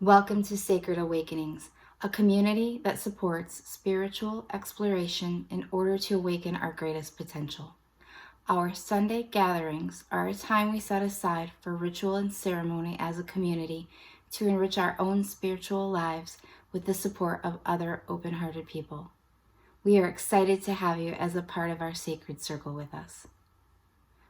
Welcome to Sacred Awakenings, a community that supports spiritual exploration in order to awaken our greatest potential. Our Sunday gatherings are a time we set aside for ritual and ceremony as a community to enrich our own spiritual lives with the support of other open-hearted people. We are excited to have you as a part of our sacred circle with us.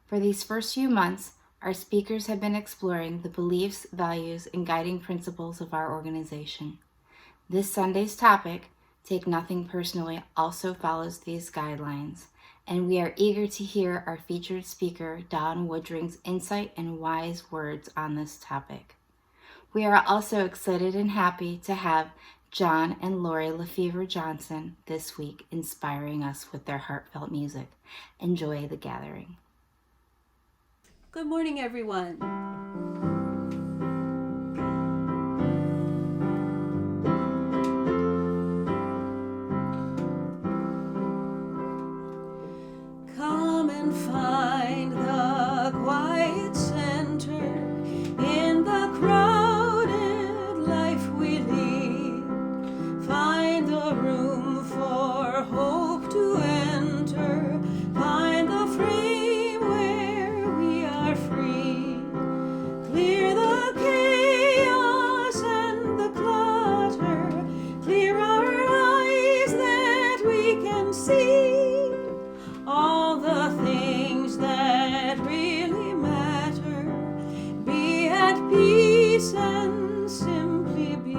For these first few months, our speakers have been exploring the beliefs, values, and guiding principles of our organization. This Sunday's topic, Take Nothing Personally, also follows these guidelines, and we are eager to hear our featured speaker, Dawn Woodring's insight and wise words on this topic. We are also excited and happy to have John and Lori LeFevre Johnson this week, inspiring us with their heartfelt music. Enjoy the gathering. Good morning, everyone. Come and find the quiet center in the crowded life we lead. Find the room for hope to enter. Find the frame where we are free. Clear the chaos and the clutter. Clear our eyes that we can see all the things that really matter. Be at peace and simply be.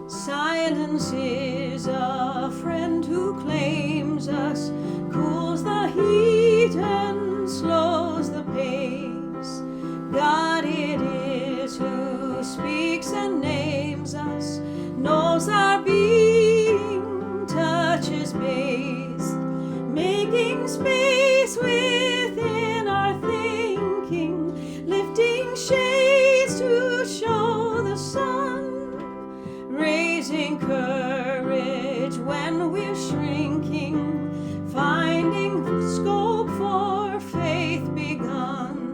Silence is a friend who claims us, cools the heat and slows the pace. God it is who speaks and names us, knows our being, touches base, making space within our thinking, lifting shades to show the sun, raising courage when we're shrinking, finding scope for faith begun.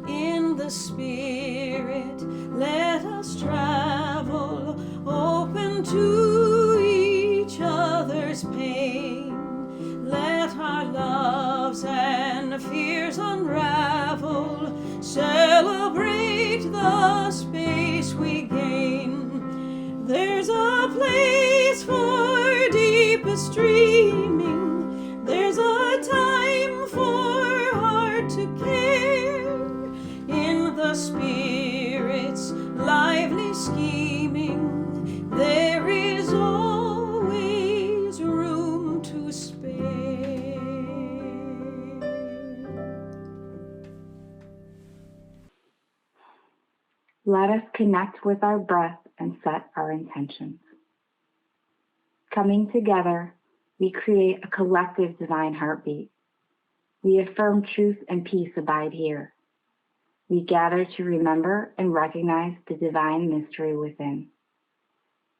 In the Spirit, let us travel, open to each other's pain. Let our loves and fears unravel, celebrate the space we gain. There's a place for deepest dreaming, there's a time for heart to care. In the Spirit's lively scheming, there is always room to spare. Let us connect with our breath and set our intentions. Coming together, we create a collective divine heartbeat. We affirm truth and peace abide here. We gather to remember and recognize the divine mystery within.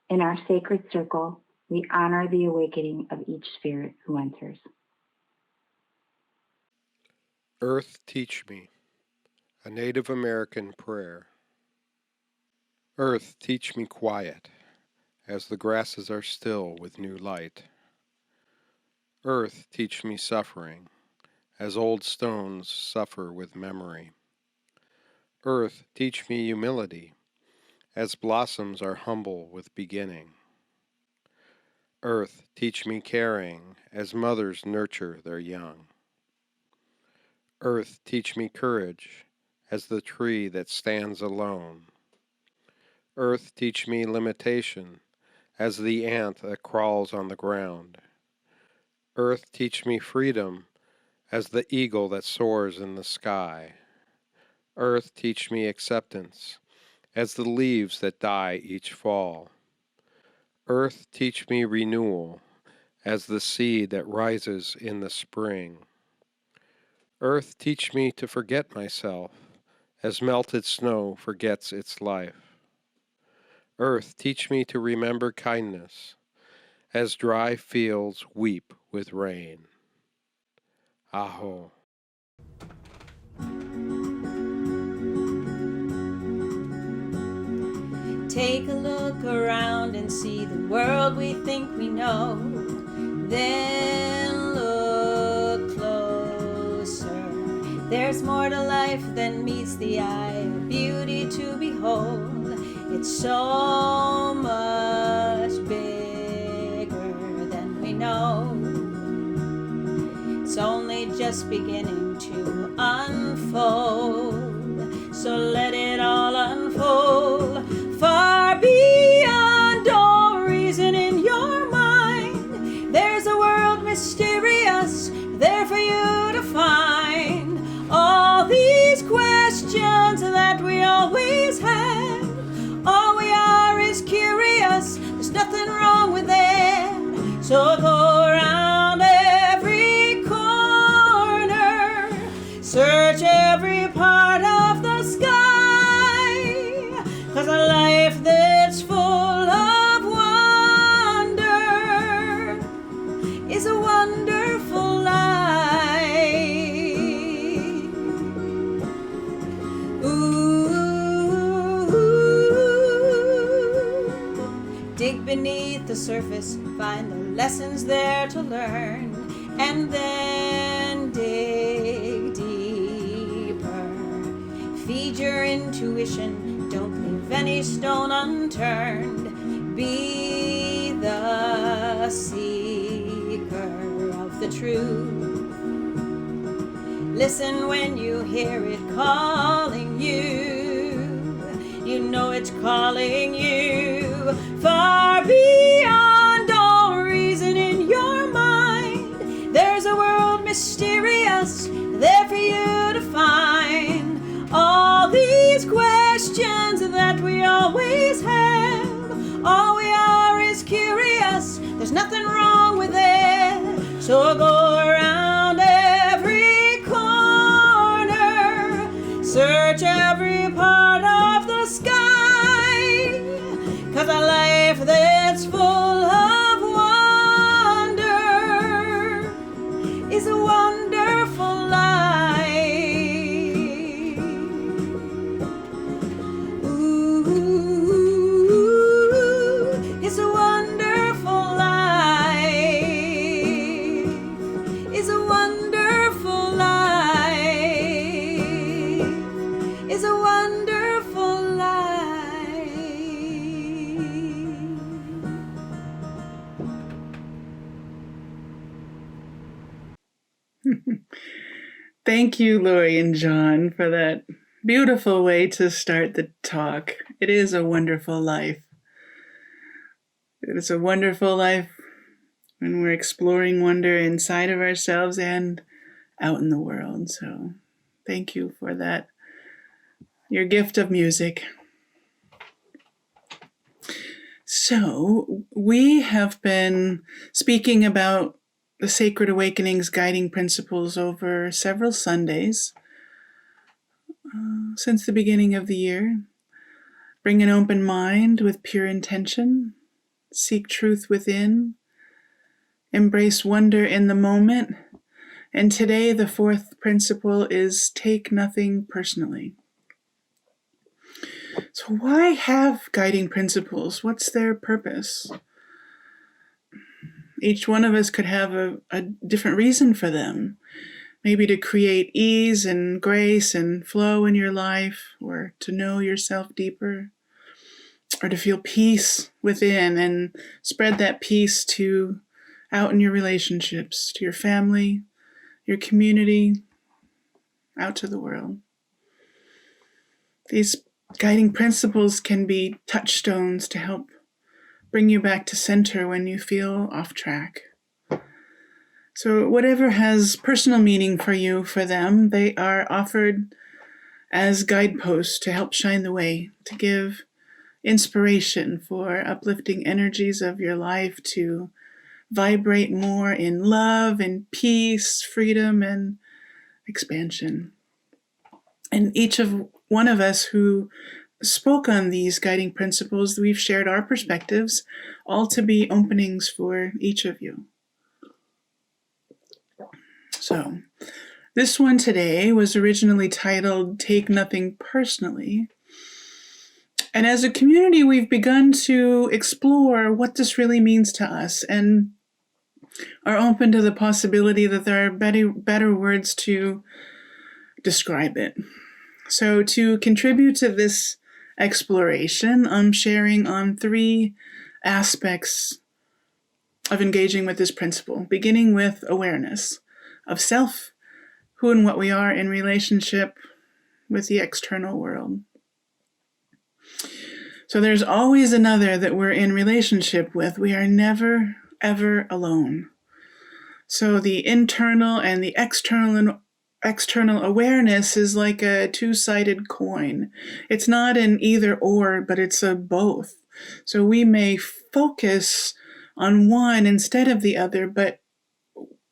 In our sacred circle, we honor the awakening of each spirit who enters. Earth, teach me, a Native American prayer. Earth, teach me quiet, as the grasses are still with new light. Earth, teach me suffering, as old stones suffer with memory. Earth, teach me humility, as blossoms are humble with beginning. Earth, teach me caring, as mothers nurture their young. Earth, teach me courage, as the tree that stands alone. Earth, teach me limitation, as the ant that crawls on the ground. Earth, teach me freedom, as the eagle that soars in the sky. Earth, teach me acceptance, as the leaves that die each fall. Earth, teach me renewal, as the seed that rises in the spring. Earth, teach me to forget myself, as melted snow forgets its life. Earth, teach me to remember kindness, as dry fields weep with rain. Aho. Take a look around and see the world we think we know. Then look closer. There's more to life than meets the eye, a beauty to behold. It's so much bigger than we know. It's only just beginning to unfold. So let it all unfold. Far beyond all reason in your mind, there's a world mysterious there for you to find. All these questions that we always have, all we are is curious. There's nothing wrong with that. So go around every corner, search every part of the sky, 'cause a life that's full of wonder is a wonderful life. Ooh. Dig beneath the surface, find the lessons there to learn, and then dig deeper. Feed your intuition, don't leave any stone unturned. Be the seeker of the truth. Listen when you hear it calling you. You know it's calling you. Far beyond all reason in your mind, there's a world mysterious there for you to find. All these questions that we always have, all we are is curious. There's nothing wrong with it. So go around every corner, search every part of the sky, 'cause a life that's full of wonder is a wonderful life. Ooh, it's a wonderful life. It's a wonderful life. It's a wonderful life. Thank you, Lori and John, for that beautiful way to start the talk. It is a wonderful life. It is a wonderful life when we're exploring wonder inside of ourselves and out in the world. So thank you for that, your gift of music. So we have been speaking about the Sacred Awakening's guiding principles over several Sundays since the beginning of the year. Bring an open mind with pure intention. Seek truth within. Embrace wonder in the moment. And today the fourth principle is take nothing personally. So why have guiding principles? What's their purpose? Each one of us could have a different reason for them. Maybe to create ease and grace and flow in your life, or to know yourself deeper, or to feel peace within and spread that peace to out in your relationships, to your family, your community, out to the world. These guiding principles can be touchstones to help bring you back to center when you feel off track. So whatever has personal meaning for you, for them, they are offered as guideposts to help shine the way, to give inspiration for uplifting energies of your life, to vibrate more in love and peace, freedom and expansion. And each of one of us who spoke on these guiding principles, we've shared our perspectives, all to be openings for each of you. So this one today was originally titled Take Nothing Personally. And as a community, we've begun to explore what this really means to us and are open to the possibility that there are better words to describe it. So to contribute to this exploration, I'm sharing on 3 aspects of engaging with this principle, beginning with awareness of self, who and what we are in relationship with the external world. So there's always another that we're in relationship with. We are never, ever alone. So the internal and the external awareness is like a 2-sided coin. It's not an either or, but it's a both. So we may focus on one instead of the other, but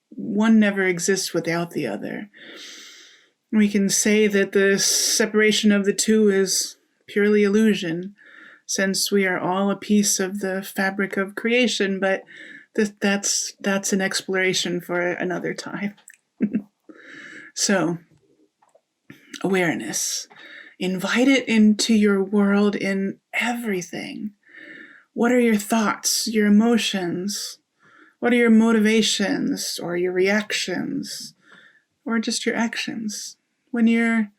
one never exists without the other. We can say that the separation of the two is purely illusion, since we are all a piece of the fabric of creation, but that's an exploration for another time. So, awareness. Invite it into your world in everything. What are your thoughts, your emotions? What are your motivations or your reactions or just your actions? When you're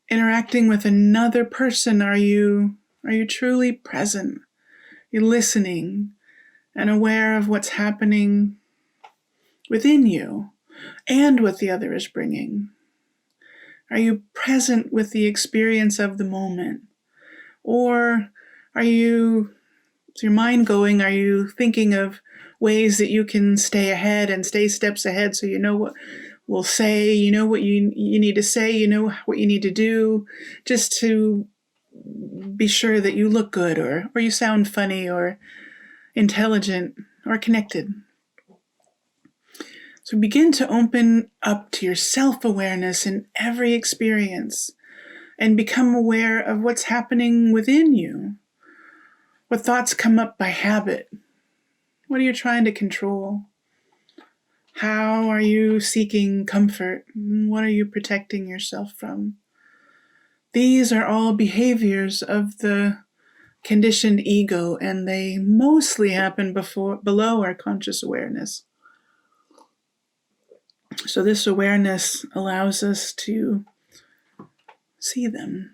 interacting with another person, are you truly present? You're listening and aware of what's happening within you and what the other is bringing? Are you present with the experience of the moment? Or is your mind going? Are you thinking of ways that you can stay ahead and stay steps ahead so you know what we'll say, you know what you need to say, you know what you need to do, just to be sure that you look good or you sound funny or intelligent or connected? So begin to open up to your self-awareness in every experience and become aware of what's happening within you. What thoughts come up by habit? What are you trying to control? How are you seeking comfort? What are you protecting yourself from? These are all behaviors of the conditioned ego, and they mostly happen below our conscious awareness. So this awareness allows us to see them.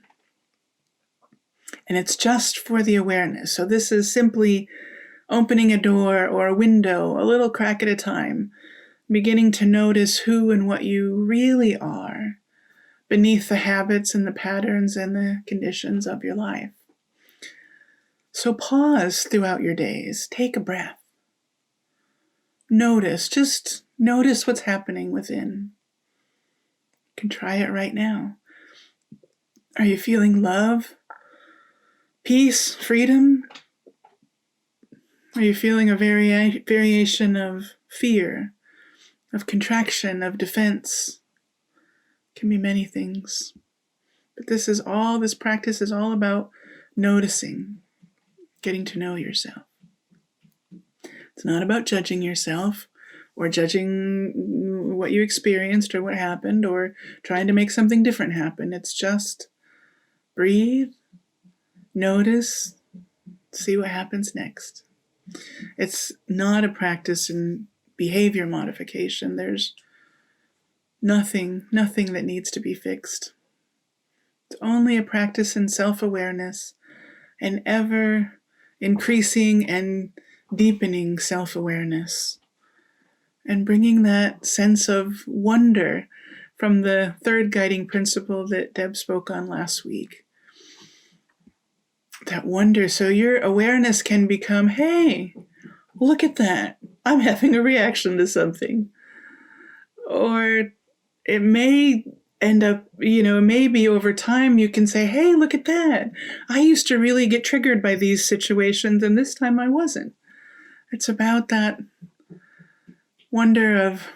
And it's just for the awareness. So this is simply opening a door or a window, a little crack at a time, beginning to notice who and what you really are beneath the habits and the patterns and the conditions of your life. So pause throughout your days. Take a breath. Just notice what's happening within. You can try it right now. Are you feeling love, peace, freedom? Are you feeling a variation of fear, of contraction, of defense? It can be many things. But this practice is all about noticing, getting to know yourself. It's not about judging yourself or judging what you experienced or what happened or trying to make something different happen. It's just breathe, notice, see what happens next. It's not a practice in behavior modification. There's nothing that needs to be fixed. It's only a practice in self-awareness and ever increasing and deepening self-awareness and bringing that sense of wonder from the 3rd guiding principle that Deb spoke on last week. That wonder. So your awareness can become, hey, look at that. I'm having a reaction to something. Or it may end up, maybe over time you can say, hey, look at that. I used to really get triggered by these situations and this time I wasn't. It's about that wonder of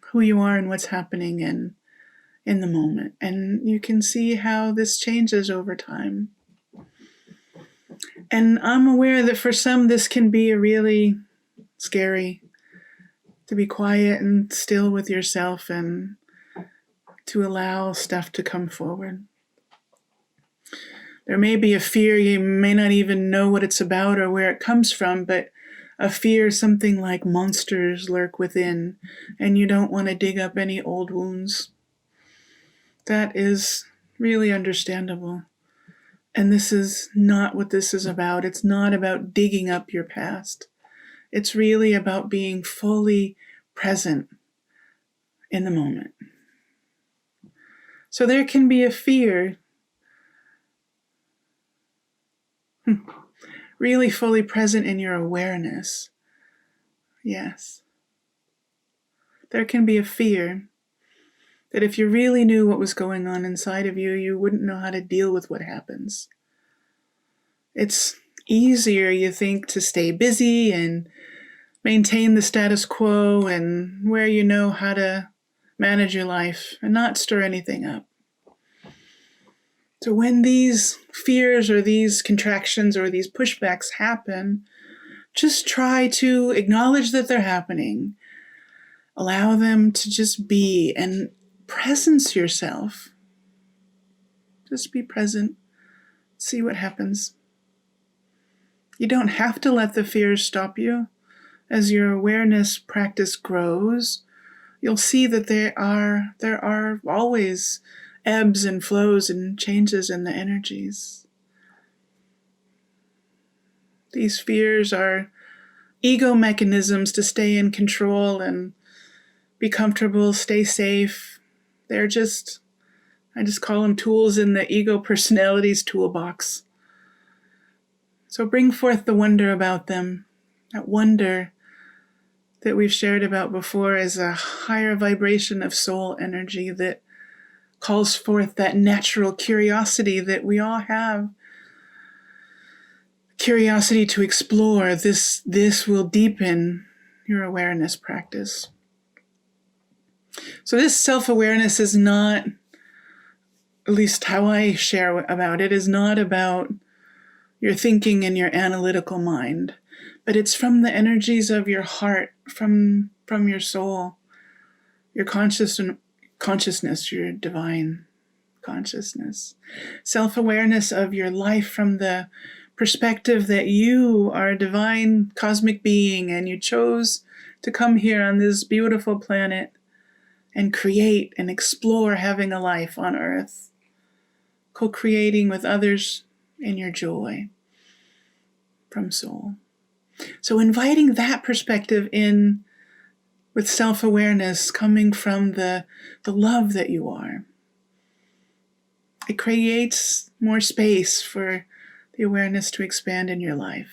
who you are and what's happening in the moment. And you can see how this changes over time. And I'm aware that for some this can be a really scary, to be quiet and still with yourself and to allow stuff to come forward. There may be a fear, you may not even know what it's about or where it comes from, but a fear, something like monsters lurk within, and you don't want to dig up any old wounds. That is really understandable. And this is not what this is about. It's not about digging up your past. It's really about being fully present in the moment. So there can be a fear, really fully present in your awareness. Yes. There can be a fear that if you really knew what was going on inside of you, you wouldn't know how to deal with what happens. It's easier, you think, to stay busy and maintain the status quo and where you know how to manage your life and not stir anything up. So when these fears or these contractions or these pushbacks happen, just try to acknowledge that they're happening. Allow them to just be and presence yourself. Just be present. See what happens. You don't have to let the fears stop you. As your awareness practice grows, you'll see that there are always ebbs and flows and changes in the energies. These fears are ego mechanisms to stay in control and be comfortable, stay safe. I just call them tools in the ego personality's toolbox. So bring forth the wonder about them. That wonder that we've shared about before is a higher vibration of soul energy that calls forth that natural curiosity that we all have. Curiosity to explore. This will deepen your awareness practice. So this self-awareness is not, at least how I share about it, is not about your thinking and your analytical mind, but it's from the energies of your heart, from your soul, your consciousness, your divine consciousness. Self-awareness of your life from the perspective that you are a divine cosmic being and you chose to come here on this beautiful planet and create and explore having a life on earth, co-creating with others in your joy from soul. So inviting that perspective in with self-awareness coming from the love that you are. It creates more space for the awareness to expand in your life.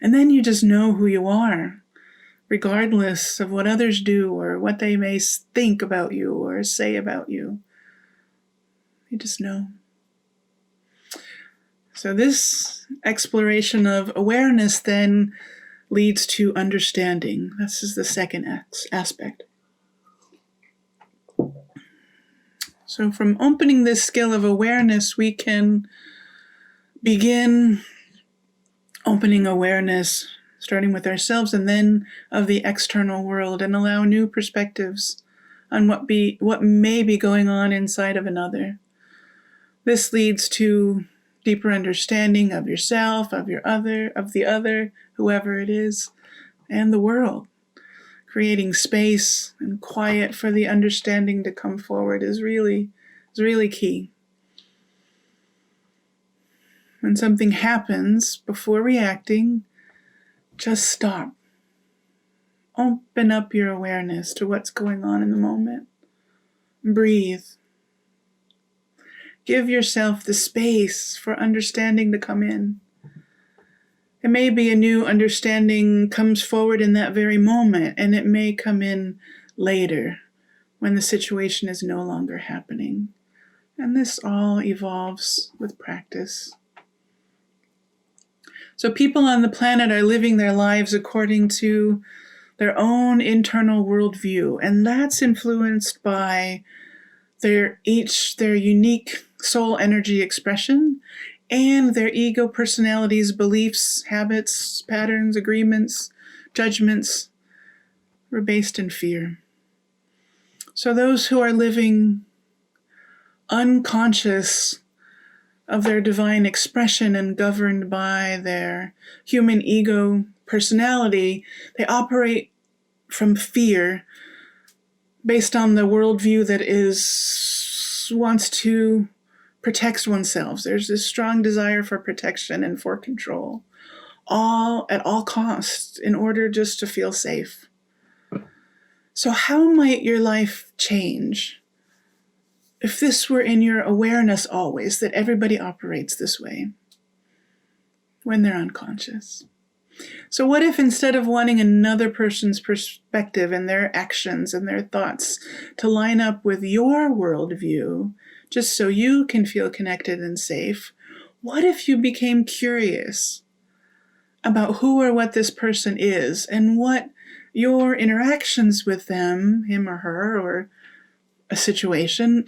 And then you just know who you are, regardless of what others do or what they may think about you or say about you. You just know. So this exploration of awareness then leads to understanding. This is the second aspect. So from opening this skill of awareness, we can begin opening awareness, starting with ourselves and then of the external world, and allow new perspectives on what may be going on inside of another. This leads to deeper understanding of yourself, of the other, whoever it is, and the world. Creating space and quiet for the understanding to come forward is really key. When something happens, before reacting, just stop. Open up your awareness to what's going on in the moment. Breathe. Give yourself the space for understanding to come in. It may be a new understanding comes forward in that very moment, and it may come in later when the situation is no longer happening. And this all evolves with practice. So people on the planet are living their lives according to their own internal worldview, and that's influenced by their unique soul energy expression and their ego personalities, beliefs, habits, patterns, agreements, judgments were based in fear. So those who are living unconscious of their divine expression and governed by their human ego personality, they operate from fear based on the worldview that wants to protect oneself. There's this strong desire for protection and for control, all at all costs, in order just to feel safe. So how might your life change if this were in your awareness always, that everybody operates this way when they're unconscious? So what if, instead of wanting another person's perspective and their actions and their thoughts to line up with your worldview, just so you can feel connected and safe, what if you became curious about who or what this person is and what your interactions with them, him or her, or a situation,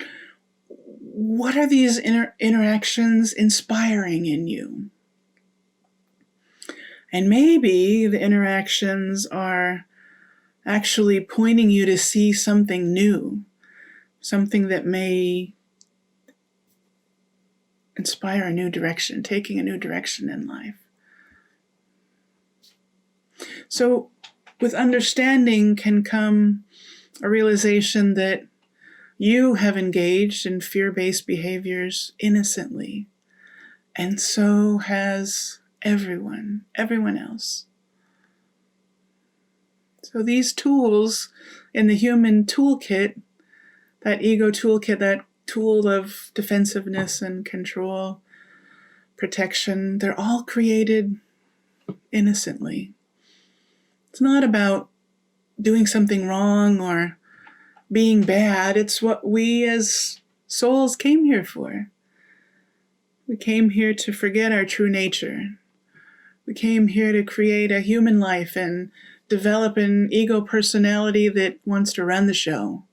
what are these interactions inspiring in you? And maybe the interactions are actually pointing you to see something new, something that may inspire a new direction, taking a new direction in life. So with understanding can come a realization that you have engaged in fear-based behaviors innocently, and so has everyone else. So these tools in the human toolkit, that ego toolkit, that tool of defensiveness and control, protection, they're all created innocently. It's not about doing something wrong or being bad. It's what we as souls came here for. We came here to forget our true nature. We came here to create a human life and develop an ego personality that wants to run the show.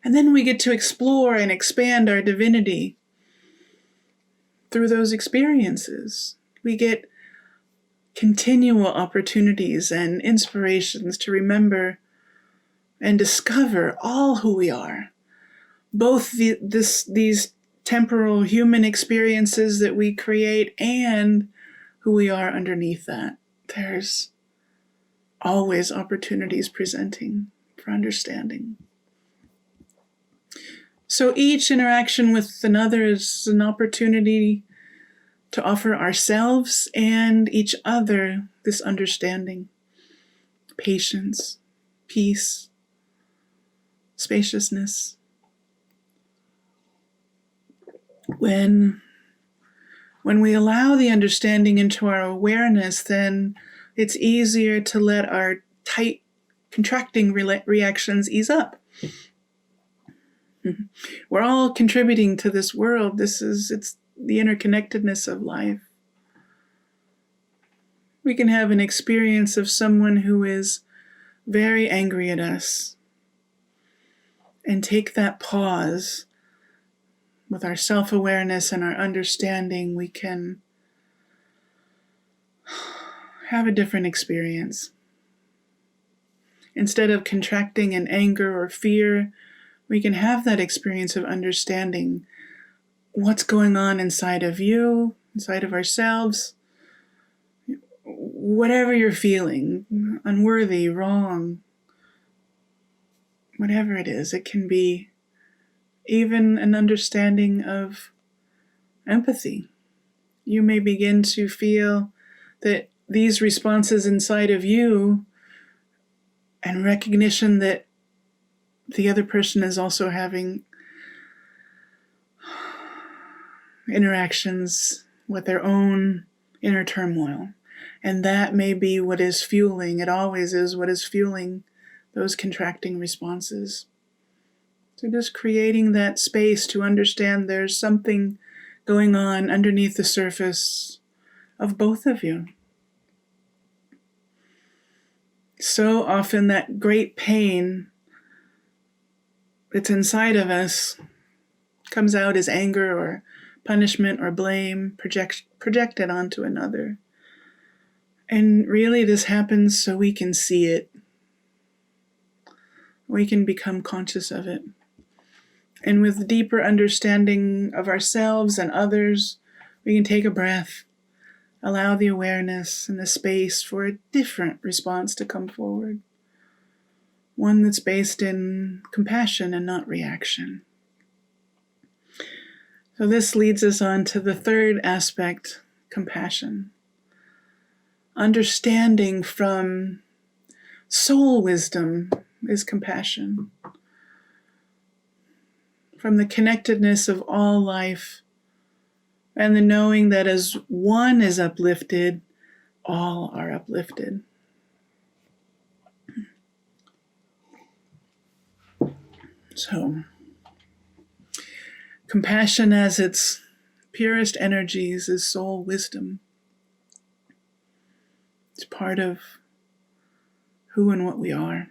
And then we get to explore and expand our divinity through those experiences. We get continual opportunities and inspirations to remember and discover all who we are. Both these temporal human experiences that we create and who we are underneath that. There's always opportunities presenting for understanding. So each interaction with another is an opportunity to offer ourselves and each other this understanding, patience, peace, spaciousness. When we allow the understanding into our awareness, then it's easier to let our tight, contracting reactions ease up. We're all contributing to this world. It's the interconnectedness of life. We can have an experience of someone who is very angry at us and take that pause. With our self-awareness and our understanding, we can have a different experience. Instead of contracting in anger or fear, we can have that experience of understanding what's going on inside of you, inside of ourselves. Whatever you're feeling, unworthy, wrong, whatever it is, it can be even an understanding of empathy. You may begin to feel that these responses inside of you and recognition that the other person is also having interactions with their own inner turmoil. And that may be what is fueling, it always is what is fueling those contracting responses. So just creating that space to understand there's something going on underneath the surface of both of you. So often that great pain that's inside of us comes out as anger or punishment or blame projected onto another. And really this happens so we can see it. We can become conscious of it. And with deeper understanding of ourselves and others, We can take a breath, allow the awareness and the space for a different response to come forward. One that's based in compassion and not reaction. So this leads us on to the third aspect, compassion. Understanding from soul wisdom is compassion. From the connectedness of all life and the knowing that as one is uplifted, all are uplifted. So, compassion as its purest energies is soul wisdom. It's part of who and what we are.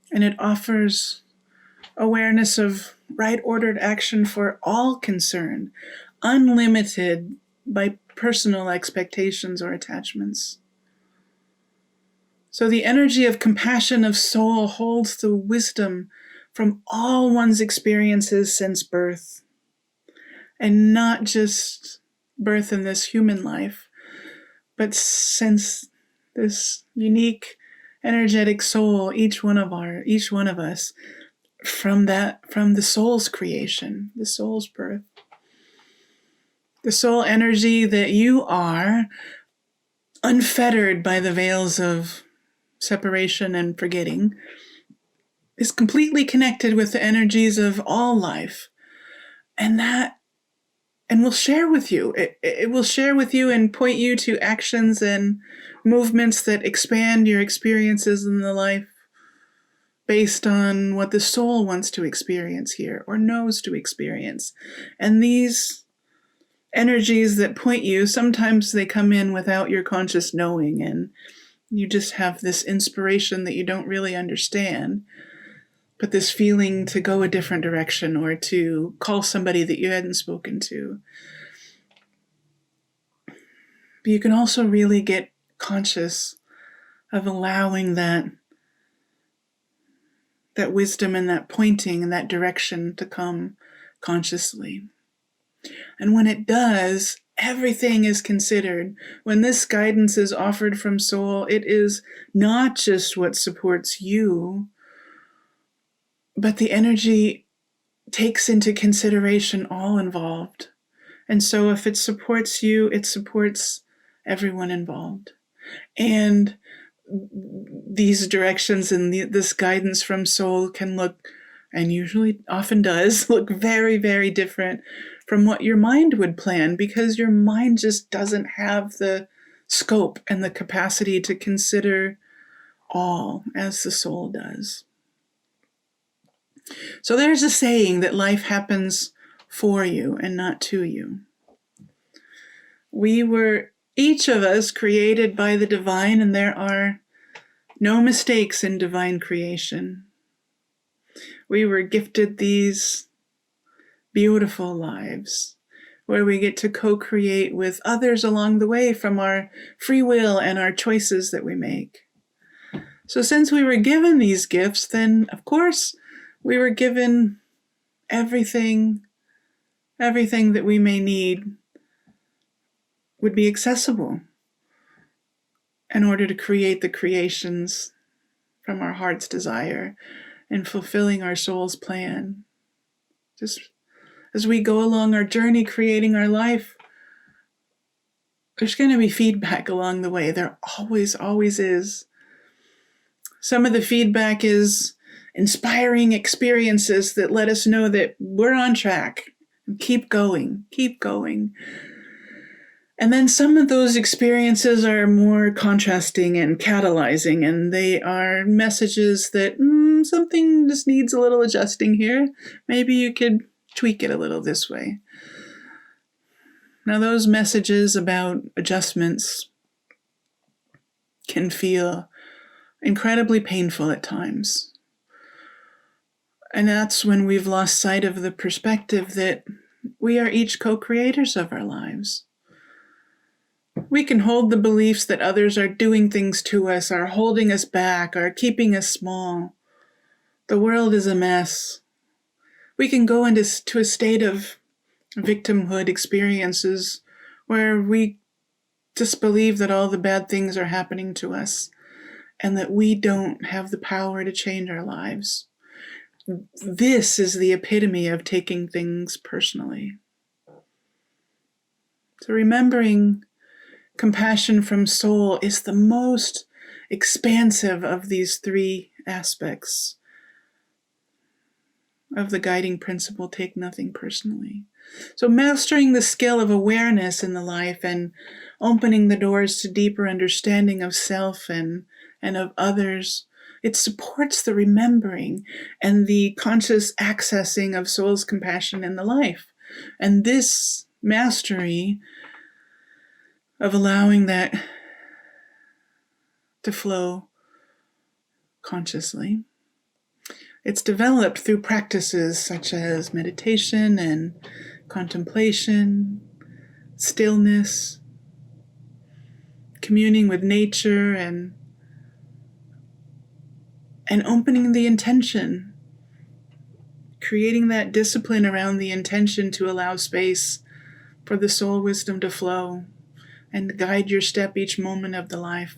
And it offers awareness of right-ordered action for all concerned, unlimited by personal expectations or attachments. So the energy of compassion of soul holds the wisdom from all one's experiences since birth, and not just birth in this human life, but since this unique energetic soul, each one of us, from the soul's creation, the soul's birth, the soul energy that you are, unfettered by the veils of separation and forgetting, is completely connected with the energies of all life, and will share with you. It will share with you and point you to actions and movements that expand your experiences in the life based on what the soul wants to experience here or knows to experience. And these energies that point you, sometimes they come in without your conscious knowing, and you just have this inspiration that you don't really understand, but this feeling to go a different direction or to call somebody that you hadn't spoken to. But you can also really get conscious of allowing that wisdom and that pointing and that direction to come consciously. And when it does, everything is considered. When this guidance is offered from soul, it is not just what supports you, but the energy takes into consideration all involved. And so if it supports you, it supports everyone involved. And these directions and this guidance from soul can look, and usually often does, look very, very different from what your mind would plan, because your mind just doesn't have the scope and the capacity to consider all as the soul does. So there's a saying that life happens for you and not to you. We were, each of us, created by the divine, and there are no mistakes in divine creation. We were gifted these beautiful lives where we get to co-create with others along the way from our free will and our choices that we make. So since we were given these gifts, then of course we were given everything that we may need would be accessible in order to create the creations from our heart's desire and fulfilling our soul's plan. Just as we go along our journey creating our life, there's going to be feedback along the way. There always is. Some of the feedback is inspiring experiences that let us know that we're on track. Keep going. And then some of those experiences are more contrasting and catalyzing, and they are messages that something just needs a little adjusting here. Maybe you could tweak it a little this way. Now, those messages about adjustments can feel incredibly painful at times. And that's when we've lost sight of the perspective that we are each co-creators of our lives. We can hold the beliefs that others are doing things to us, are holding us back, are keeping us small. The world is a mess. We can go into a state of victimhood experiences where we just believe that all the bad things are happening to us and that we don't have the power to change our lives. This is the epitome of taking things personally. So remembering compassion from soul is the most expansive of these three aspects of the guiding principle, take nothing personally. So mastering the skill of awareness in the life and opening the doors to deeper understanding of self and of others, it supports the remembering and the conscious accessing of soul's compassion in the life. And this mastery of allowing that to flow consciously, it's developed through practices such as meditation and contemplation, stillness, communing with nature, and opening the intention, creating that discipline around the intention to allow space for the soul wisdom to flow and guide your step each moment of the life.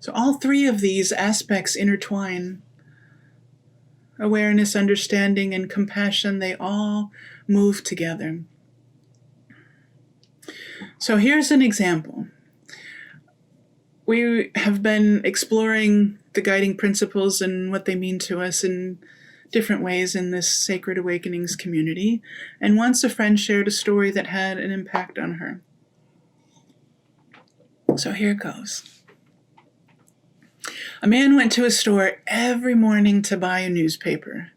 So all three of these aspects intertwine. Awareness, understanding, and compassion, they all move together. So here's an example. We have been exploring the guiding principles and what they mean to us in different ways in this Sacred Awakenings community. And once a friend shared a story that had an impact on her. So here it goes. A man went to a store every morning to buy a newspaper.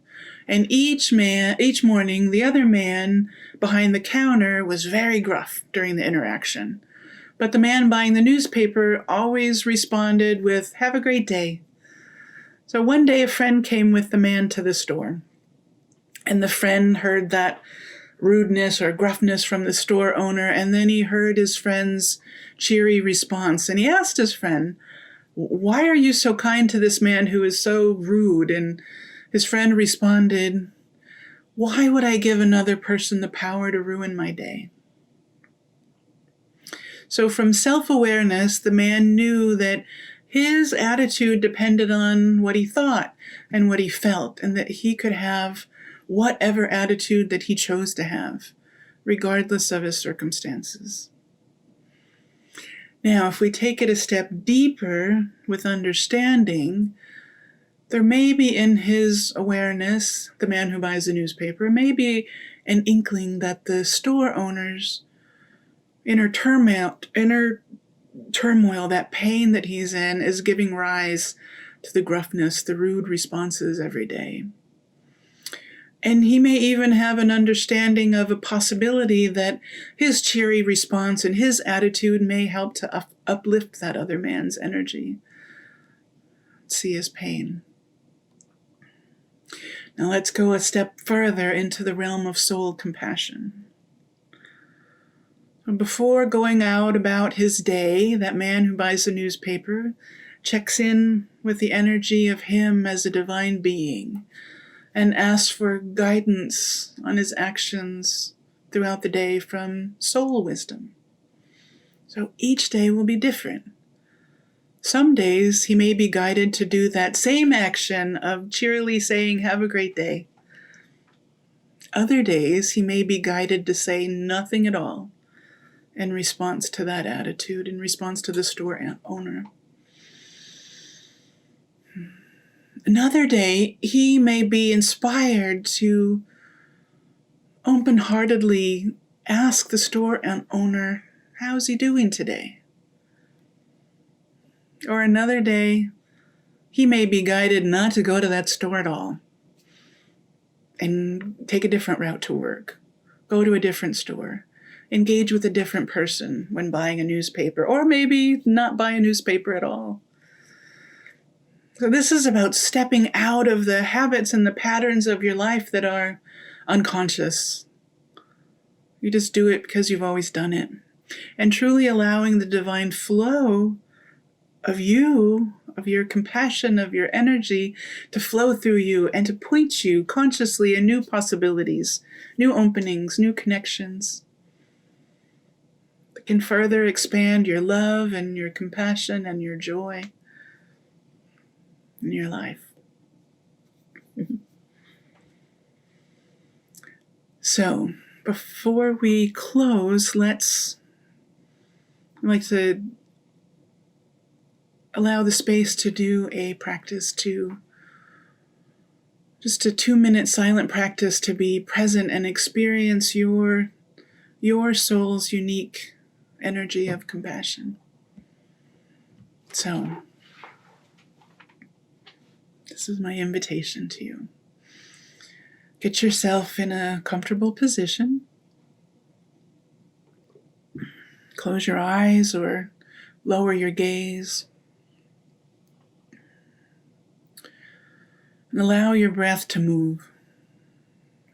And each morning, the other man behind the counter was very gruff during the interaction. But the man buying the newspaper always responded with, "Have a great day." So one day a friend came with the man to the store. And the friend heard that rudeness or gruffness from the store owner, and then he heard his friend's cheery response. And he asked his friend, "Why are you so kind to this man who is so rude?" And his friend responded, "Why would I give another person the power to ruin my day?" So from self-awareness, the man knew that his attitude depended on what he thought and what he felt, and that he could have whatever attitude that he chose to have, regardless of his circumstances. Now, if we take it a step deeper with understanding, there may be in his awareness, the man who buys the newspaper, may be an inkling that the store owner's inner turmoil, that pain that he's in, is giving rise to the gruffness, the rude responses every day. And he may even have an understanding of a possibility that his cheery response and his attitude may help to uplift that other man's energy. See his pain. Now let's go a step further into the realm of soul compassion. Before going out about his day, that man who buys the newspaper checks in with the energy of him as a divine being, and asks for guidance on his actions throughout the day from soul wisdom. So each day will be different. Some days he may be guided to do that same action of cheerily saying, "Have a great day." Other days he may be guided to say nothing at all in response to that attitude, in response to the store owner. Another day, he may be inspired to open-heartedly ask the store owner, "How's he doing today?" Or another day, he may be guided not to go to that store at all and take a different route to work, go to a different store, engage with a different person when buying a newspaper, or maybe not buy a newspaper at all. So this is about stepping out of the habits and the patterns of your life that are unconscious. You just do it because you've always done it. And truly allowing the divine flow of you, of your compassion, of your energy to flow through you and to point you consciously in new possibilities, new openings, new connections that can further expand your love and your compassion and your joy in your life. So, before we close, I'd like to allow the space to do a practice to just a 2-minute silent practice to be present and experience your soul's unique energy of compassion. So, this is my invitation to you. Get yourself in a comfortable position. Close your eyes or lower your gaze. And allow your breath to move,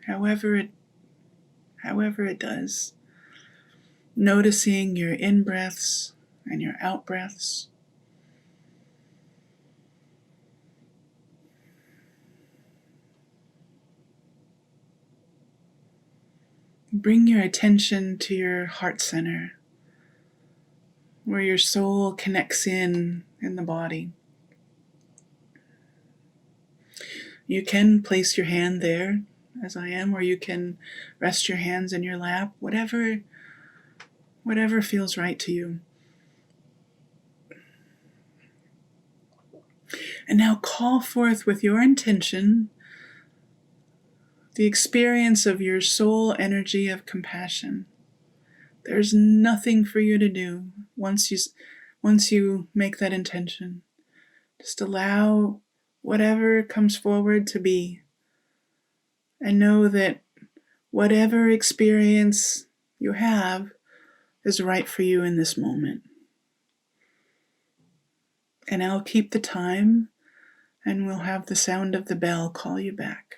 however it does. Noticing your in-breaths and your out-breaths. Bring your attention to your heart center, where your soul connects in the body. You can place your hand there, as I am, or you can rest your hands in your lap, whatever feels right to you. And now call forth with your intention the experience of your soul energy of compassion. There's nothing for you to do once you make that intention. Just allow whatever comes forward to be. And know that whatever experience you have is right for you in this moment. And I'll keep the time, and we'll have the sound of the bell call you back.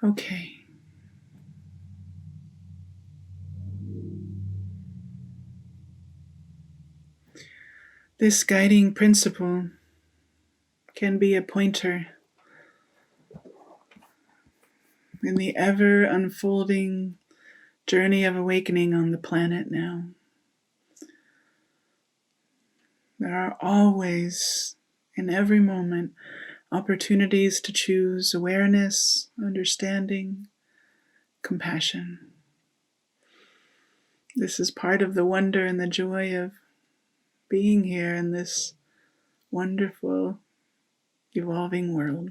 Okay. This guiding principle can be a pointer in the ever unfolding journey of awakening on the planet now. There are always, in every moment, opportunities to choose awareness, understanding, compassion. This is part of the wonder and the joy of being here in this wonderful, evolving world.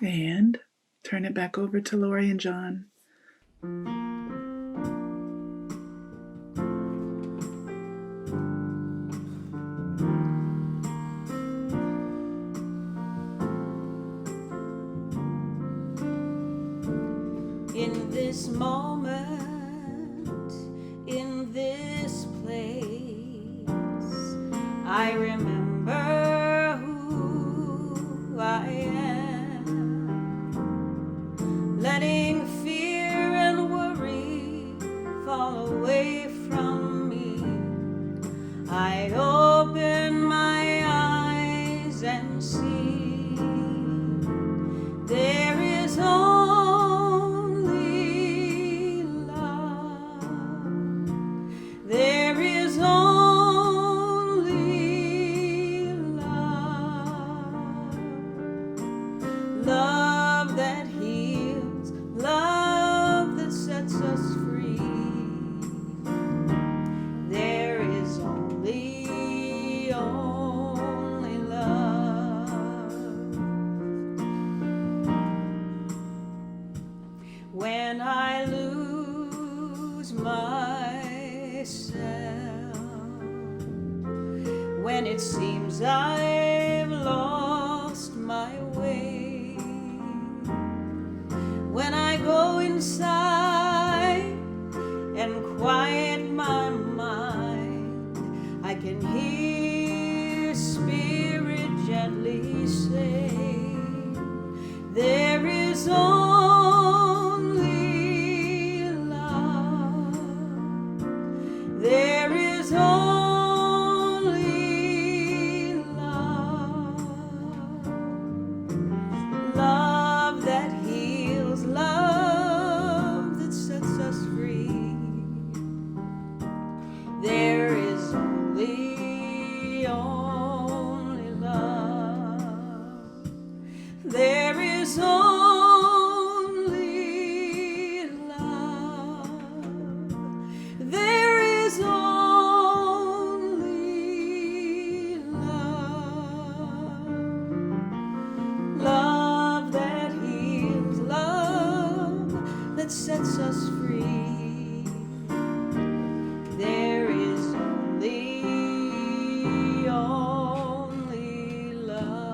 And turn it back over to Lori and John. In this moment, in this place, I remember who I am, letting fear and worry fall away from me. I open my eyes and see there is only love. There is only love. Love that heals, love that sets us free. There is only love. When I lose myself, when it seems I've lost my way, when I go inside and quiet my mind, I can hear Spirit gently say, there is only love. There is only love. Love that heals, love that sets us free. There is only love. There is only love. There is only love. Love that heals, love that sets us free. There is only love.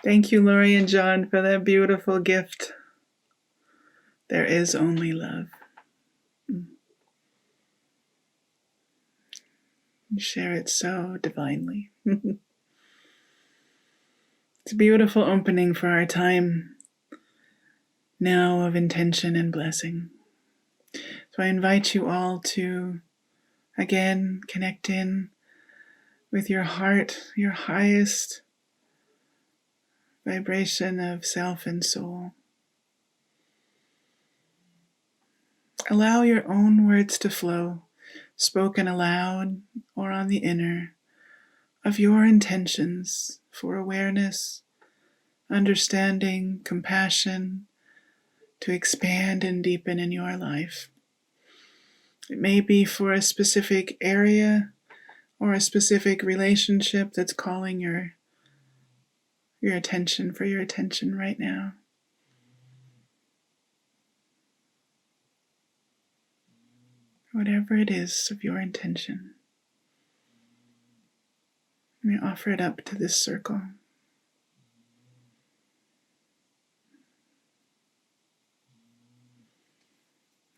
Thank you, Lori and John, for that beautiful gift. There is only love. You share it so divinely. It's a beautiful opening for our time now of intention and blessing. So I invite you all to, again, connect in with your heart, your highest vibration of self and soul. Allow your own words to flow, spoken aloud or on the inner, of your intentions for awareness, understanding, compassion, to expand and deepen in your life. It may be for a specific area or a specific relationship that's calling your attention, for your attention right now. Whatever it is of your intention, you may offer it up to this circle.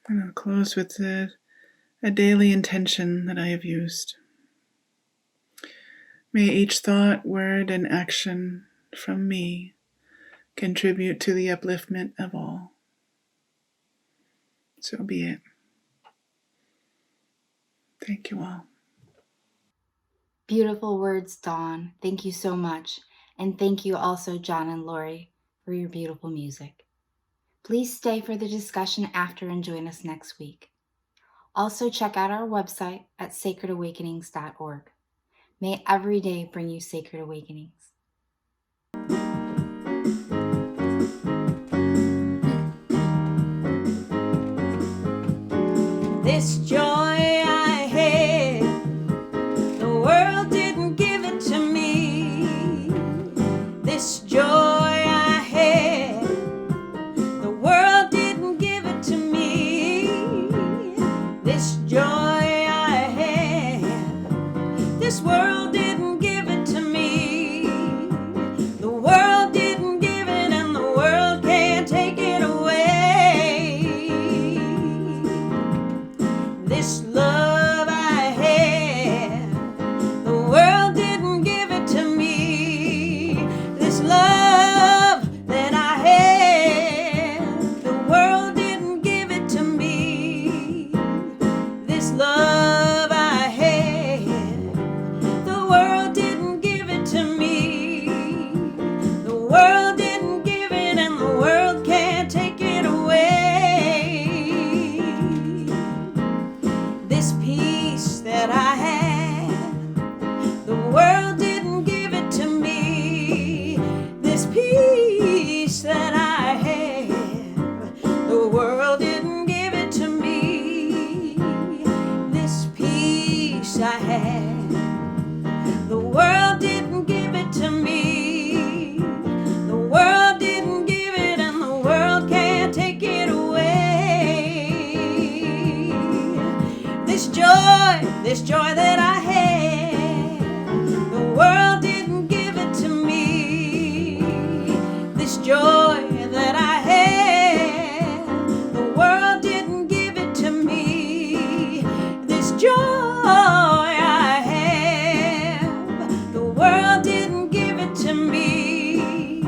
And I'll close with a daily intention that I have used. May each thought, word, and action from me contribute to the upliftment of all. So be it. Thank you all. Beautiful words, Dawn. Thank you so much. And thank you also, John and Lori, for your beautiful music. Please stay for the discussion after and join us next week. Also, check out our website at sacredawakenings.org. May every day bring you sacred awakenings. This joy I had, the world didn't give it to me. this joy that I have. The world didn't give it to me. This joy that I have, the world didn't give it to me. This joy I have, the world didn't give it to me.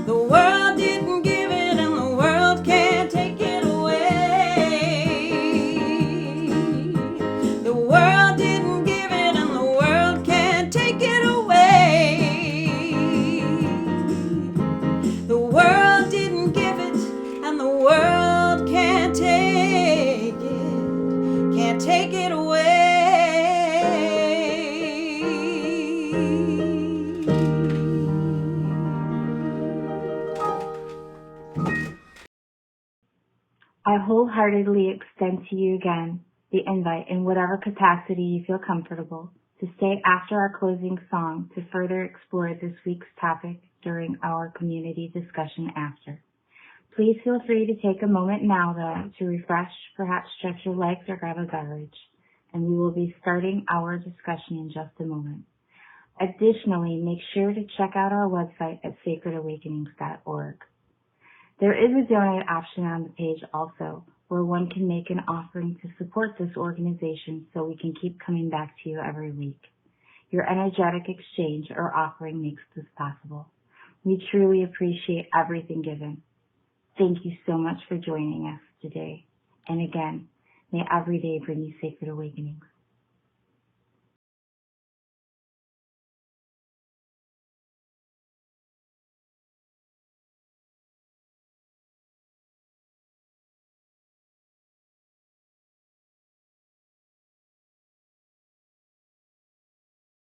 The world didn't give it, and the world can't take it away. The world didn't give it, and the world can't take it away. The world didn't give it, and the world can't take it away. I wholeheartedly extend to you again the invite in whatever capacity you feel comfortable to stay after our closing song to further explore this week's topic during our community discussion after. Please feel free to take a moment now, though, to refresh, perhaps stretch your legs or grab a beverage, and we will be starting our discussion in just a moment. Additionally, make sure to check out our website at sacredawakenings.org. There is a donate option on the page also, where one can make an offering to support this organization so we can keep coming back to you every week. Your energetic exchange or offering makes this possible. We truly appreciate everything given. Thank you so much for joining us today. And again, may every day bring you sacred awakenings.